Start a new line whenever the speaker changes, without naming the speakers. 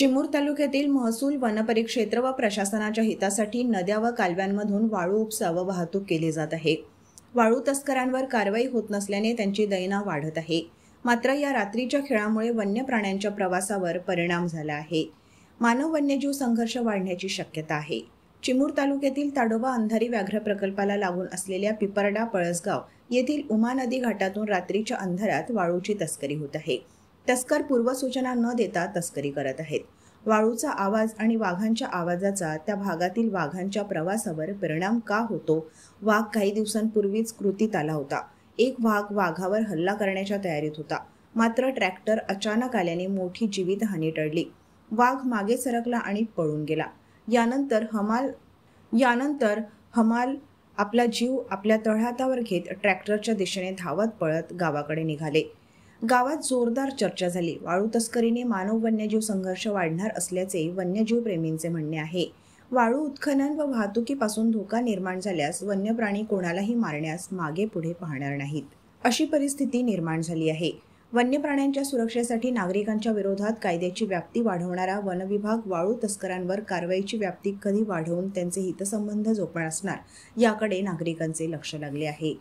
चिमूर तालुक्यातील महसूल वनपरिक्षेत्र व प्रशासनाच्या हितासाठी नद्या व कालव्यांमधून वाळू उपसा व वाहतूक केली जात आहे। वाळू तस्करांवर कारवाई होत नसल्याने त्यांची दैना वाढत आहे। मात्र या रात्रीच्या खेळामुळे वन्य प्राण्यांच्या प्रवासावर परिणाम झाला आहे। मानव वन्यजीव संघर्ष वाढण्याची शक्यता आहे। चिमूर तालुक्यातील ताडोबा अंधारी व्याघ्र प्रकल्पाला लागून असलेल्या पिपरडा पळसगाव येथील उमा नदी घाटातून रात्रीच्या अंधारात वाळूची तस्करी होत आहे। तस्कर पूर्वसूचना न देता तस्करी करत आहेत। वाळूचा आवाज आणि वाघांच्या आवाजाचा त्या भागातील वाघांच्या प्रवासावर परिणाम का होतो? वाघ काही दिवसांपूर्वीच कृतीत आला होता। एक वाघ वाघावर हल्ला करण्याच्या तयारीत होता, मात्र ट्रॅक्टर अचानक आल्याने मोठी जीवितहानी टळली। वाघ मागे सरकला आणि पळून गेला। यानंतर हमाल आपला जीव आपल्या तळहातावर घेत ट्रॅक्टरच्या दिशेने धावत पळत गावाकडे निघाले। गावात जोरदार चर्चा झाली। वाळू तस्करीने मानव वन्यजीव संघर्ष वाढणार असल्याचे वन्यजीव प्रेमींचे म्हणणे आहे। वाळू उत्खनन व वाहतुकीपासून धोका निर्माण झाल्यास वन्य प्राणी कोणालाही मारण्यास मागे पुढे पाहणार नाहीत, अशी परिस्थिती निर्माण झाली आहे। वन्य प्राण्यांच्या सुरक्षेसाठी नागरिकांच्या विरोधात कायद्याची व्याप्ती वाढवणारा वन विभाग वाळू तस्करांवर कारवाईची व्याप्ती कधी वाढवून त्यांचे हितसंबंध जोपासणार याकडे नागरिकांचे लक्ष लागले आहे।